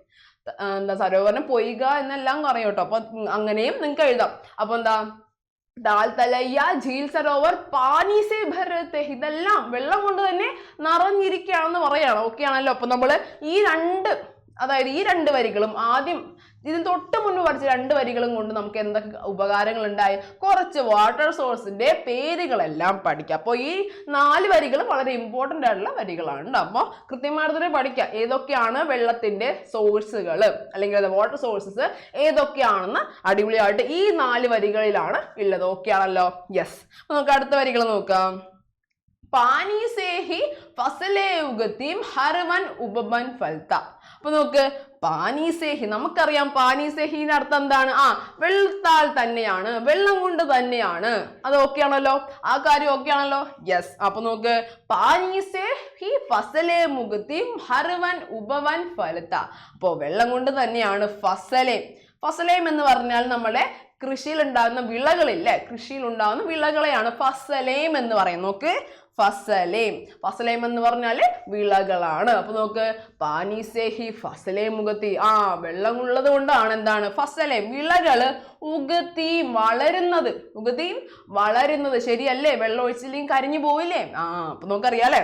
എന്താ സരോവറിന് പൊയ്ക എന്നെല്ലാം പറയും കേട്ടോ. അപ്പൊ അങ്ങനെയും നിങ്ങൾക്ക് എഴുതാം. അപ്പൊ എന്താ, താൽ തലയ്യ झील സരോവർ പാനി സേ ഭർ രഹത്തെ, ഇതെല്ലാം വെള്ളം കൊണ്ട് തന്നെ നിറഞ്ഞിരിക്കുകയാണെന്ന് പറയാണ്. ഓക്കെ ആണല്ലോ. അപ്പൊ നമ്മള് ഈ 2 വരികളും ആദ്യം ഇതിന് തൊട്ട് മുൻപ് പഠിച്ച 2 വരികളും കൊണ്ട് നമുക്ക് എന്തൊക്കെ ഉപകാരങ്ങൾ ഉണ്ടായി, കുറച്ച് വാട്ടർ സോഴ്സിന്റെ പേരുകളെല്ലാം പഠിക്കാം. അപ്പോൾ ഈ 4 വരികൾ വളരെ ഇമ്പോർട്ടന്റ് ആയിട്ടുള്ള വരികളാണ്. അപ്പോൾ കൃത്യമായിട്ട് തന്നെ പഠിക്കാം ഏതൊക്കെയാണ് വെള്ളത്തിന്റെ സോഴ്സുകൾ അല്ലെങ്കിൽ വാട്ടർ സോഴ്സസ് ഏതൊക്കെയാണെന്ന് അടിപൊളിയായിട്ട് ഈ 4 വരികളിലാണ് ഉള്ളത്. ഓക്കെ ആണല്ലോ. യെസ്, നമുക്ക് അടുത്ത വരികൾ നോക്കാം. പാനി സേ ഹി ഫസലേ ഉഗതീം ഹർ വൻ ഉപബൻ ഫൽത്ത. അപ്പൊ നോക്ക്, പാനി സേ ഹി, നമുക്കറിയാം പാനി സേ ഹിന്റെ അർത്ഥം എന്താണ്? വെള്ളത്താൽ തന്നെയാണ്, വെള്ളം കൊണ്ട് തന്നെയാണ്. അത് ഓക്കെ ആണല്ലോ, ആ കാര്യം ഓക്കെ ആണല്ലോ. യെസ്. അപ്പൊ നോക്ക്, പാനി സേ ഹി ഫസലേ ഉഗതീം ഹർ വൻ ഉപവൻ ഫലത്ത. അപ്പോ വെള്ളം കൊണ്ട് തന്നെയാണ് ഫസലേം എന്ന് പറഞ്ഞാൽ നമ്മുടെ കൃഷിയിൽ ഉണ്ടാകുന്ന വിളകളില്ലേ, കൃഷിയിൽ ഉണ്ടാകുന്ന വിളകളെയാണ് ഫസലേം എന്ന് പറയുന്നത്. നോക്ക്, ഫസലേം എന്ന് പറഞ്ഞാല് വിളകളാണ്. അപ്പൊ നോക്ക്, പാനി സേ ഹി ഫസലേ മുഗത്തി, വെള്ളം ഉള്ളത് കൊണ്ടാണ് എന്താണ് ഫസലേം വിളകള് ഉഗത്തിയും വളരുന്നത്. ശരിയല്ലേ? വെള്ളം ഒഴിച്ചില്ലെങ്കിൽ കരിഞ്ഞു പോവില്ലേ? അപ്പൊ നമുക്കറിയാലേ.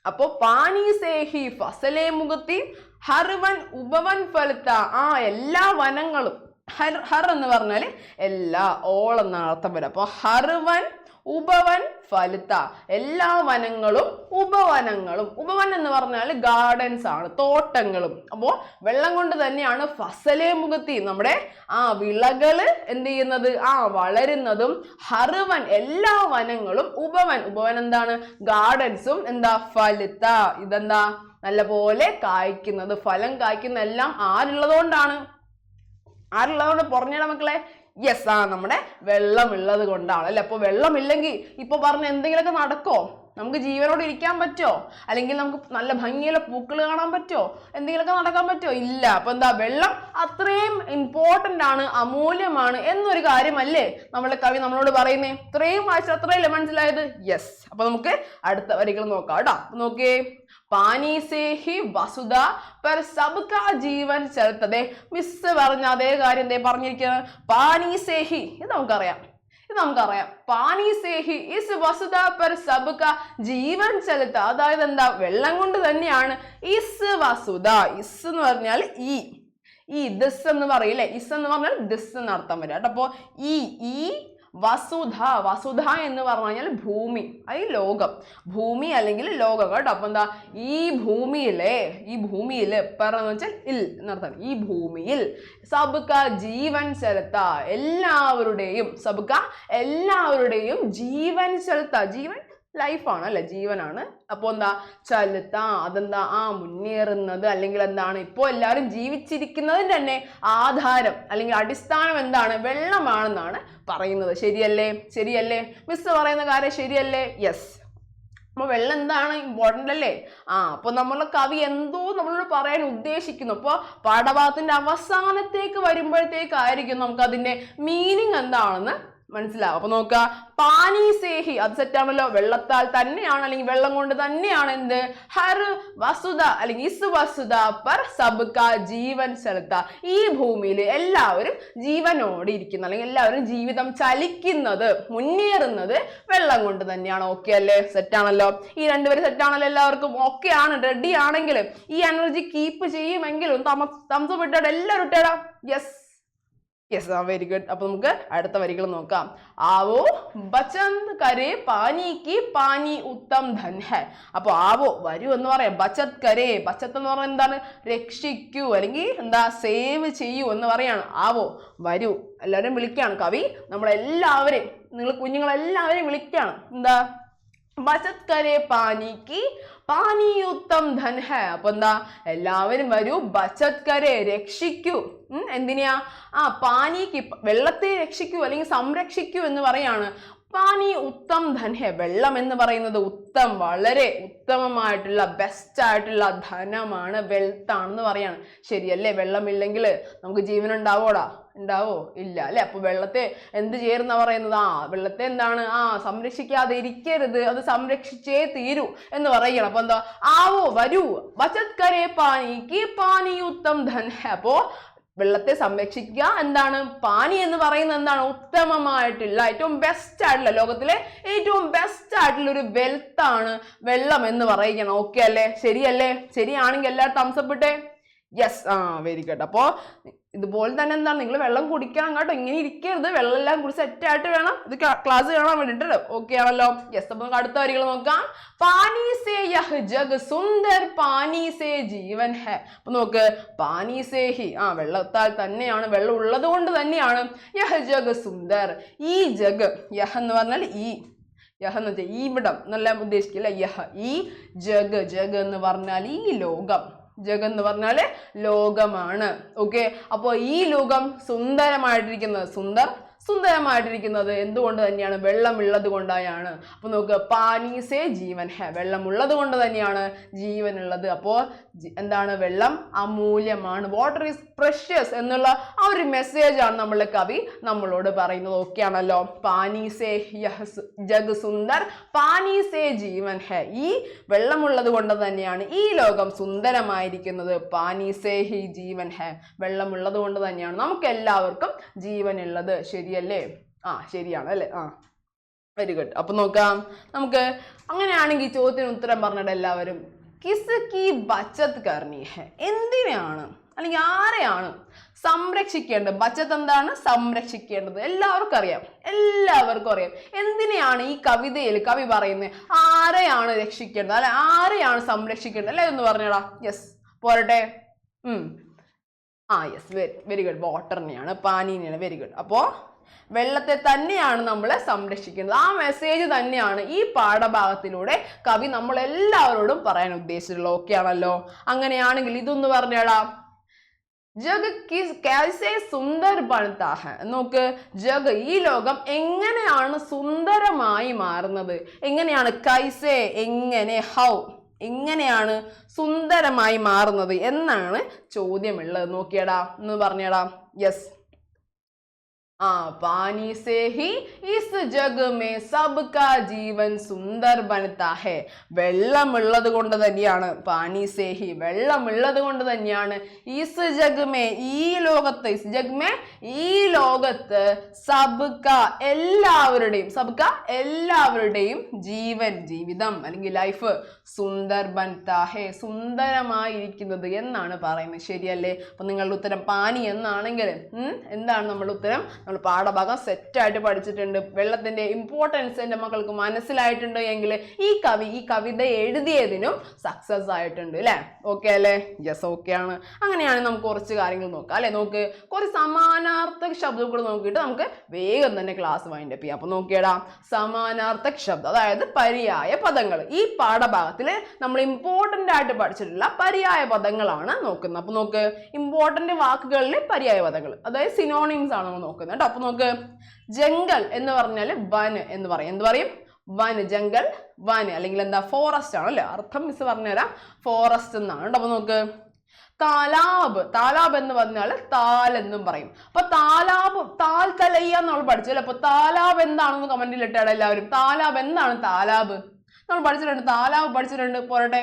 അപ്പൊ പാനി സേ ഹി ഫസലേ മുഗത്തി ഹർവൻ ഉപവൻ ഫലത്ത, എല്ലാ വനങ്ങളും, ഹർ എന്ന് പറഞ്ഞാല് എല്ലാ, ഓൾ എന്നാണ് അർത്ഥം വരും. അപ്പൊ ഹർവൻ ഉപവൻ ഫലിത, എല്ലാ വനങ്ങളും ഉപവനങ്ങളും. ഉപവൻ എന്ന് പറഞ്ഞാൽ ഗാർഡൻസ് ആണ്, തോട്ടങ്ങളും. അപ്പോ വെള്ളം കൊണ്ട് തന്നെയാണ് ഫസലേ മുഖത്തി നമ്മുടെ വിളകള് എന്ത് ചെയ്യുന്നത്, വളരുന്നതും. ഹർവൻ എല്ലാ വനങ്ങളും, ഉപവൻ എന്താണ് ഗാർഡൻസും, എന്താ ഫലിത ഇതെന്താ നല്ല പോലെ കായ്ക്കുന്നത്, ഫലം കായ്ക്കുന്ന എല്ലാം ആരുള്ളതുകൊണ്ടാണ് പറഞ്ഞിട മക്കളെ. യെസ്, നമ്മുടെ വെള്ളം ഉള്ളത് കൊണ്ടാണ് അല്ലെ. അപ്പൊ വെള്ളമില്ലെങ്കിൽ ഇപ്പൊ പറഞ്ഞ എന്തെങ്കിലുമൊക്കെ നടക്കോ? നമുക്ക് ജീവനോട് ഇരിക്കാൻ പറ്റോ? അല്ലെങ്കിൽ നമുക്ക് നല്ല ഭംഗിയുള്ള പൂക്കൾ കാണാൻ പറ്റോ? എന്തെങ്കിലുമൊക്കെ നടക്കാൻ പറ്റോ? ഇല്ല. അപ്പൊ എന്താ, വെള്ളം അത്രയും ഇമ്പോർട്ടന്റ് ആണ്, അമൂല്യമാണ് എന്നൊരു കാര്യമല്ലേ നമ്മളെ കവി നമ്മളോട് പറയുന്നേ. ഇത്രയും വായിച്ച അത്രയല്ലേ മനസ്സിലായത്? യെസ്. അപ്പൊ നമുക്ക് അടുത്ത വരികൾ നോക്കാം കേട്ടോ. നോക്കിയേ, പാനി സേ ഹി വസുധ പർ സബ്കാ ജീവൻ ചലത്തതേ. മിസ് പറഞ്ഞ അതേ കാര്യം എന്തേ പറഞ്ഞിരിക്കുന്നത്? പാനി സേ ഹി, ഇത് നമുക്കറിയാം. പാനി സേ ഹി ഇസ് വസുധ പർ സബ്കാ ജീവൻ ചലത്ത, അതായത് എന്താ, വെള്ളം കൊണ്ട് തന്നെയാണ് ഇസ് വസുധ. ഇസ് എന്ന് പറഞ്ഞാൽ ഈ ദിസ് എന്ന് പറയില്ലേ, ഇസ് എന്ന് പറഞ്ഞാൽ ദിസ് എന്ന് അർത്ഥം വരും കേട്ടോ. അപ്പൊ ഈ വസുധ എന്ന് പറഞ്ഞു കഴിഞ്ഞാൽ ഭൂമി, അത് ലോകം, ഭൂമി അല്ലെങ്കിൽ ലോകം കേട്ടോ. അപ്പൊ എന്താ, ഈ ഭൂമിയില് പറഞ്ഞു വെച്ചാൽ ഇൽ എന്നർത്ഥം. ഈ ഭൂമിയിൽ സബ്ക ജീവൻ ചലത്ത, എല്ലാവരുടെയും ജീവൻ ചലത്ത, ജീവൻ ലൈഫാണ് അല്ലെ, ജീവനാണ്. അപ്പൊ എന്താ ചലത്ത, അതെന്താ മുന്നേറുന്നത്, അല്ലെങ്കിൽ എന്താണ് ഇപ്പോ എല്ലാവരും ജീവിച്ചിരിക്കുന്നതിന് തന്നെ ആധാരം അല്ലെങ്കിൽ അടിസ്ഥാനം എന്താണ്, വെള്ളമാണെന്നാണ് പറയുന്നത്. ശരിയല്ലേ മിസ് പറയുന്ന കാര്യം ശരിയല്ലേ? യെസ്. അപ്പൊ വെള്ളം എന്താണ്, ഇമ്പോർട്ടന്റ് അല്ലേ? അപ്പൊ നമ്മളെ കവി എന്തോ നമ്മളോട് പറയാൻ ഉദ്ദേശിക്കുന്നു. അപ്പൊ പാഠഭാഗത്തിന്റെ അവസാനത്തേക്ക് വരുമ്പോഴത്തേക്കായിരിക്കും നമുക്ക് അതിന്റെ മീനിങ് എന്താണെന്ന് മനസ്സിലാവും. അപ്പൊ നോക്കുക, പാനി സേഹി അത് സെറ്റാണല്ലോ, വെള്ളത്താൽ തന്നെയാണ് അല്ലെങ്കിൽ വെള്ളം കൊണ്ട് തന്നെയാണ് എന്ത്, ഹർ വസുത അല്ലെങ്കിൽ ഇസ് വസുത പർ സബ്ക ജീവൻ ചലത്ത, ഈ ഭൂമിയിൽ എല്ലാവരും ജീവനോടെ ഇരിക്കുന്ന അല്ലെങ്കിൽ എല്ലാവരും ജീവിതം ചലിക്കുന്നത് മുന്നേറുന്നത് വെള്ളം കൊണ്ട് തന്നെയാണ്. ഓക്കെ അല്ലേ, സെറ്റാണല്ലോ, ഈ രണ്ടുപേരും സെറ്റാണല്ലോ, എല്ലാവർക്കും ഓക്കെ ആണ്, റെഡി ആണെങ്കിൽ ഈ എനർജി കീപ്പ് ചെയ്യുമെങ്കിലും തംസ് ഇട്ടാ എല്ലാവരും ഇട്ടേടാ. Yes yes, very good. അപ്പൊ നമുക്ക് അടുത്ത വരികൾ നോക്കാം. ആവോ ബച്ചത് കരേ പാനി കി പാനി ഉത്തം ധൻ ഹെ. അപ്പൊ ആവോ വരൂ എന്ന് പറയാം, ബച്ചത് കരേ, ബച്ചത്ത് എന്ന് പറഞ്ഞാൽ എന്താണ്, രക്ഷിക്കൂ അല്ലെങ്കിൽ എന്താ, സേവ് ചെയ്യൂ എന്ന് പറയാണ്. ആവോ വരൂ, എല്ലാവരും വിളിക്കാണ് കവി, നമ്മളെല്ലാവരെയും, നിങ്ങൾ കുഞ്ഞുങ്ങളെല്ലാവരെയും വിളിക്കാണ്. എന്താ, ബച്ചത് കരേ പാനി കി പാനി ഉത്തം ധൻ ഹെ. അപ്പൊ എന്താ, എല്ലാവരും വരൂ, ബച്ചത് കരേ രക്ഷിക്കൂ, എന്തിനാ, പാനിക്ക് വെള്ളത്തെ രക്ഷിക്കൂ അല്ലെങ്കിൽ സംരക്ഷിക്കൂ എന്ന് പറയാണ്. പാനി ഉത്തം ധൻ ഹെ, വെള്ളം എന്ന് പറയുന്നത് വളരെ ഉത്തമമായിട്ടുള്ള ബെസ്റ്റ് ആയിട്ടുള്ള ധനമാണ്, വെൽത്ത് ആണെന്ന് പറയാണ്. ശരിയല്ലേ, വെള്ളമില്ലെങ്കിൽ നമുക്ക് ജീവൻ ഉണ്ടാവോ, ഇല്ല അല്ലെ. അപ്പൊ വെള്ളത്തെ എന്ത് ചേർന്ന പറയുന്നത്, വെള്ളത്തെ എന്താണ്, സംരക്ഷിക്കാതെ ഇരിക്കരുത്, അത് സംരക്ഷിച്ചേ തീരൂ എന്ന് പറയണം. അപ്പൊ എന്താ, ആവോ വരൂ, ബച്ചത് കരേ പാനി കി പാനി ഉത്തം ധൻ ഹെ. അപ്പോ വെള്ളത്തെ സംരക്ഷിക്കുക എന്താണ്, പാനി എന്ന് പറയുന്നത് എന്താണ്, ഉത്തമമായിട്ടുള്ള ഏറ്റവും ബെസ്റ്റ് ആയിട്ടുള്ള, ലോകത്തിലെ ഏറ്റവും ബെസ്റ്റ് ആയിട്ടുള്ള ഒരു വെൽത്ത് ആണ് വെള്ളം എന്ന് പറയണം. ഓക്കെ അല്ലേ, ശരിയല്ലേ, ശരിയാണെങ്കിൽ എല്ലാവരും തംസപ്പ് ഇട്ടേ. Yes, very good. അപ്പോ ഇതുപോലെ തന്നെ എന്താണ്, നിങ്ങൾ വെള്ളം കുടിക്കണം കേട്ടോ, ഇങ്ങനെ ഇരിക്കരുത്, വെള്ളം എല്ലാം കൂടി സെറ്റ് ആയിട്ട് വേണം ഇത് ക്ലാസ് കാണാൻ വേണ്ടിട്ട്. ഓക്കെ ആണല്ലോ. യെസ്, അപ്പൊ നമുക്ക് അടുത്ത വരികൾ നോക്കാം. പാനി സേ യഹ് ജഗ് സുന്ദർ പാനി സേ ജീവൻ ഹെ. അപ്പൊ നോക്ക്, പാനി സേ ഹി, വെള്ളത്താൽ തന്നെയാണ്, വെള്ളം ഉള്ളത് കൊണ്ട് തന്നെയാണ്, യഹ് ജഗ് സുന്ദർ, ഈ ജഗ്, യഹ് എന്ന് പറഞ്ഞാൽ ഈ, യഹ് എന്ന് വെച്ചാൽ ഈ ഇവിടം എന്നെല്ലാം ഉദ്ദേശിക്കില്ല, യഹ് ഈ ജഗ്, ജഗ് എന്ന് പറഞ്ഞാൽ ഈ ലോകം, ജഗ് എന്ന് പറഞ്ഞാല് ലോകമാണ്. ഓക്കെ, അപ്പൊ ഈ ലോകം സുന്ദരമായിട്ടിരിക്കുന്നത് എന്തുകൊണ്ട് തന്നെയാണ്, വെള്ളമുള്ളത് കൊണ്ടായാണ്. അപ്പൊ നോക്ക്, പാനി സേ ജീവൻ ഹെ, വെള്ളമുള്ളത് കൊണ്ട് തന്നെയാണ് ജീവനുള്ളത്. അപ്പോ എന്താണ്, വെള്ളം അമൂല്യമാണ്, വാട്ടർ ഈസ് പ്രഷ്യസ് എന്നുള്ള ആ ഒരു മെസ്സേജ് ആണ് നമ്മളുടെ കവി നമ്മളോട് പറയുന്നത്. ഓക്കെ ആണല്ലോ. പാനി സേ ജഗ് സുന്ദർ പാനി സേ ജീവൻ ഹെ, ഈ വെള്ളമുള്ളത് കൊണ്ട് തന്നെയാണ് ഈ ലോകം സുന്ദരമായിരിക്കുന്നത്. പാനി സേ ഹി ജീവൻ ഹെ, വെള്ളമുള്ളത് കൊണ്ട് തന്നെയാണ് നമുക്ക് എല്ലാവർക്കും ജീവനുള്ളത്. ശരിയല്ലേ, ശരിയാണ് അല്ലേ, വെരി ഗുഡ്. അപ്പൊ നോക്കാം, നമുക്ക് അങ്ങനെയാണെങ്കിൽ ചോദ്യത്തിന് ഉത്തരം പറഞ്ഞിട്ട് എല്ലാവരും, കിസ് കി ബച്ചത് കർണി ഹെ, എന്തിനാണ് അല്ലെങ്കിൽ ആരെയാണ് സംരക്ഷിക്കേണ്ടത്? ബച്ചത് എന്താണ്, സംരക്ഷിക്കേണ്ടത്, എല്ലാവർക്കും അറിയാം. എന്തിനെയാണ് ഈ കവിതയിൽ കവി പറയുന്നത്, ആരെയാണ് രക്ഷിക്കേണ്ടത് അല്ലെ, ആരെയാണ് സംരക്ഷിക്കേണ്ടത് അല്ലെ, എന്ന് പറഞ്ഞടാ. യെസ്, പോരട്ടെ. യെസ്, വെരി ഗുഡ്, വാട്ടറിനെയാണ്, പാനീനെയാണ്. Very good. അപ്പോ വെള്ളത്തെ തന്നെയാണ് നമ്മൾ സംരക്ഷിക്കുന്നത്. ആ മെസ്സേജ് തന്നെയാണ് ഈ പാഠഭാഗത്തിലൂടെ കവി നമ്മളെല്ലാവരോടും പറയാൻ ഉദ്ദേശിച്ചിട്ടുള്ളത്. ഓക്കെ ആണല്ലോ. അങ്ങനെയാണെങ്കിൽ ഇതൊന്ന് പറഞ്ഞേടാ, ജഗ് कैसे സുന്ദർ बनता है. നോക്ക്, ജഗ് ഈ ലോകം എങ്ങനെയാണ് സുന്ദരമായി മാറുന്നത്, എങ്ങനെയാണ്, കൈസേ എങ്ങനെ, ഹൗ എങ്ങനെയാണ് സുന്ദരമായി മാറുന്നത് എന്നാണ് ചോദ്യമുള്ളത്. നോക്കിയടാ, എന്ന് പറഞ്ഞേടാ. യെസ്, पानी से ही इस जग में सबका जीवन സുന്ദർ बनता है. വെള്ളമുള്ളത് കൊണ്ട് തന്നെയാണ്, പാനി സേ ഹി, വെള്ളമുള്ളത് കൊണ്ട് തന്നെയാണ്, ഇസ് ജഗ് മേ, ഈ ലോകത്ത്, ഇസ് ജഗ് മേ, ഈ ലോകത്ത്, സബ്ക എല്ലാവരുടെയും, സബ്ക എല്ലാവരുടെയും ജീവൻ, ജീവിതം അല്ലെങ്കിൽ ലൈഫ്, സുന്ദർ ബൻതാ ഹെ, സുന്ദരമായിരിക്കുന്നത് എന്നാണ് പറയുന്നത്. ശരിയല്ലേ? അപ്പൊ നിങ്ങളുടെ ഉത്തരം പാനി എന്നാണെങ്കിൽ എന്താണ് നമ്മുടെ ഉത്തരം? നമ്മൾ പാഠഭാഗം സെറ്റായിട്ട് പഠിച്ചിട്ടുണ്ട്. വെള്ളത്തിന്റെ ഇമ്പോർട്ടൻസ് എൻ്റെ മക്കൾക്ക് മനസ്സിലായിട്ടുണ്ട് എങ്കിൽ ഈ കവിത എഴുതിയതിനും സക്സസ് ആയിട്ടുണ്ട് അല്ലേ? ഓക്കെ അല്ലേ? യെസ്, ഓക്കെ ആണ്. അങ്ങനെയാണെങ്കിൽ നമുക്ക് കുറച്ച് കാര്യങ്ങൾ നോക്കാം അല്ലെ. നോക്ക്, കുറച്ച് സമാനാർത്ഥക ശബ്ദം കൂടെ നോക്കിയിട്ട് നമുക്ക് വേഗം തന്നെ ക്ലാസ് വൈൻഡ് അപ്പ് ചെയ്യാം. അപ്പൊ നോക്കിയടാ, സമാനാർത്ഥക ശബ്ദം അതായത് പര്യായ പദങ്ങൾ. ഈ പാഠഭാഗത്തിൽ നമ്മൾ ഇമ്പോർട്ടൻ്റ് ആയിട്ട് പഠിച്ചിട്ടുള്ള പര്യായ പദങ്ങളാണ് നോക്കുന്നത്. അപ്പൊ നോക്ക്, ഇമ്പോർട്ടൻ്റ് വാക്കുകളിൽ പര്യായ പദങ്ങൾ അതായത് സിനോണിംസ് ആണ് നമ്മൾ നോക്കുന്നത് കേട്ടോ. അപ്പൊ നോക്ക്, ജംഗൽ എന്ന് പറഞ്ഞാൽ വൻ എന്ന് പറയും. എന്ത് പറയും? വൻ, ജംഗൽ, വൻ അല്ലെങ്കിൽ എന്താ, ഫോറസ്റ്റ് ആണ് അല്ലെ. അർത്ഥം മിസ് പറഞ്ഞുതരാം, ഫോറസ്റ്റ് എന്നാണ്. അപ്പൊ നോക്ക്, താലാബ്. താലാബ് എന്ന് പറഞ്ഞാൽ താൽ എന്നും പറയും. അപ്പൊ താലാബ്, താൽ തലയ്യ നമ്മൾ പഠിച്ചു അല്ലെ. അപ്പൊ താലാബ് എന്താണെന്ന് കമന്റിൽ ഇട്ടാണ് എല്ലാവരും. താലാബ് എന്താണ് താലാബ്? നമ്മൾ പഠിച്ചിട്ടുണ്ട്, താലാബ് പഠിച്ചിട്ടുണ്ട്. പോരട്ടെ.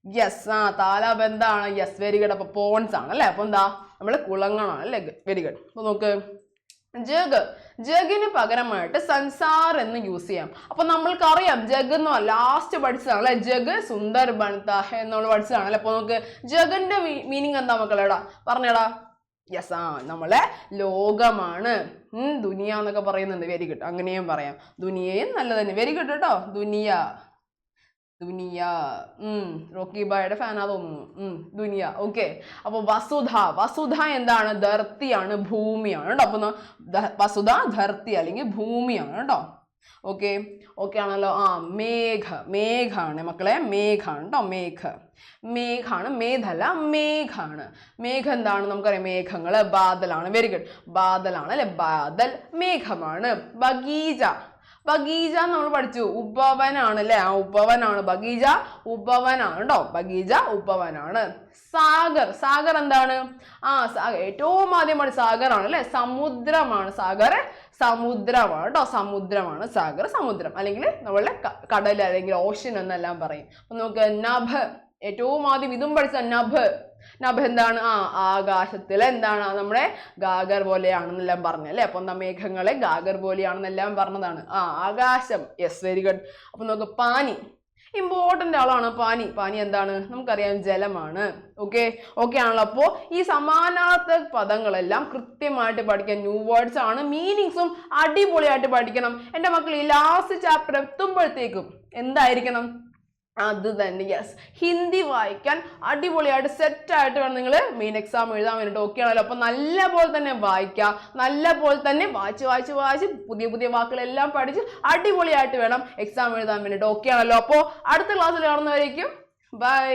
യെസ്, താലാബ് എന്താണ്? Yes, very good. അപ്പൊ പോൺസ് ആണ് അല്ലെ. അപ്പൊ എന്താ, നമ്മള് കുളങ്ങളാണ് അല്ലെ. Very good. അപ്പൊ നോക്ക്, ജഗ്, ജഗിന് പകരമായിട്ട് സൻസാർ എന്ന് യൂസ് ചെയ്യാം. അപ്പൊ നമ്മൾക്കറിയാം ജഗ് എന്ന് ലാസ്റ്റ് പഠിച്ചതാണ് അല്ലെ. ജഗ് സുന്ദർ ബൺതാ ഹെ നമ്മൾ പഠിച്ചതാണ് അല്ലെ. അപ്പൊ നമുക്ക് ജഗിന്റെ മീനിങ് എന്താ മക്കളെടാ, പറഞ്ഞേടാ. യെസ്, നമ്മളെ ലോകമാണ്. ദുനിയ എന്നൊക്കെ പറയുന്നുണ്ട്. വെരി ഗുഡ്, അങ്ങനെയും പറയാം. ദുനിയയും നല്ല തന്നെ. വെരി ഗുഡ് കേട്ടോ. ദുനിയ, ദുനിയ. റോക്കി ബായുടെ ഫാനാ തോന്നുന്നു. ദുനിയ. ഓക്കെ. അപ്പൊ വസുധ, വസുധ എന്താണ്? ധർത്തിയാണ്, ഭൂമിയാണ് കേട്ടോ. അപ്പൊ വസുധ ധർത്തി അല്ലെങ്കിൽ ഭൂമിയാണ് കേട്ടോ. ഓക്കെ, ഓക്കെ ആണല്ലോ. മേഘ, മേഘാണ് മക്കളെ, മേഘാണ് കേട്ടോ. മേഘ, മേഘാണ്, മേഘല്ല മേഘാണ്. മേഘ എന്താണ്? നമുക്കറിയാം മേഘങ്ങള് ബാദലാണ്. വെരി ഗുഡ്, ബാദലാണ് അല്ലെ. ബാദൽ മേഘമാണ്. ബഗീജ, ബഗീജ നമ്മൾ പഠിച്ചു, ഉപവനാണ് അല്ലെ. ഉപവനാണ്. ബഗീജ ഉപവനാണ് കേട്ടോ. ബഗീജ ഉപവനാണ്. സാഗർ, സാഗർ എന്താണ്? സാഗർ ഏറ്റവും ആദ്യം പഠിച്ച സാഗറാണ് അല്ലെ. സമുദ്രമാണ്. സാഗർ സമുദ്രമാണ് കേട്ടോ. സമുദ്രമാണ് സാഗർ, സമുദ്രം അല്ലെങ്കിൽ നമ്മളുടെ കടൽ അല്ലെങ്കിൽ ഓഷൻ എന്നെല്ലാം പറയും. അപ്പൊ നമുക്ക് നഭ്, ഏറ്റവും ആദ്യം ഇതും പഠിച്ച നഭ്. നഭ് എന്താണ്? ആകാശത്തിലെ എന്താണ്? നമ്മുടെ ഗാഗർ പോലെയാണെന്നെല്ലാം പറഞ്ഞല്ലേ. അപ്പൊ എന്താ, മേഘങ്ങളെ ഗാഗർ പോലെയാണെന്നെല്ലാം പറഞ്ഞതാണ്. ആകാശം. Yes, very good. അപ്പൊ നമുക്ക് പാനി, ഇമ്പോർട്ടന്റ് ആളാണ് പാനി. പാനി എന്താണ്? നമുക്കറിയാം ജലമാണ്. ഓക്കെ, ഓക്കെ ആണല്ലോ. അപ്പോ ഈ സമാനാർത്ഥക പദങ്ങളെല്ലാം കൃത്യമായിട്ട് പഠിക്കാൻ, ന്യൂ വേർഡ്സ് ആണ്, മീനിങ്സും അടിപൊളിയായിട്ട് പഠിക്കണം. എൻ്റെ മക്കൾ ഈ ലാസ്റ്റ് ചാപ്റ്റർ എത്തുമ്പോഴത്തേക്കും എന്തായിരിക്കണം? അത് തന്നെ. യെസ്, ഹിന്ദി വായിക്കാൻ അടിപൊളിയായിട്ട് സെറ്റായിട്ട് വേണം നിങ്ങൾ മെയിൻ എക്സാം എഴുതാൻ വേണ്ടിയിട്ട്. ഓക്കെ ആണല്ലോ. അപ്പൊ നല്ല പോലെ തന്നെ വായിക്കുക, നല്ല പോലെ തന്നെ വായിച്ച് വായിച്ച് വായിച്ച് പുതിയ പുതിയ വാക്കുകളെല്ലാം പഠിച്ച് അടിപൊളിയായിട്ട് വേണം എക്സാം എഴുതാൻ വേണ്ടിയിട്ട്. ഓക്കെ ആണല്ലോ. അപ്പോൾ അടുത്ത ക്ലാസ്സിൽ കാണുന്നവരേക്കും ബൈ.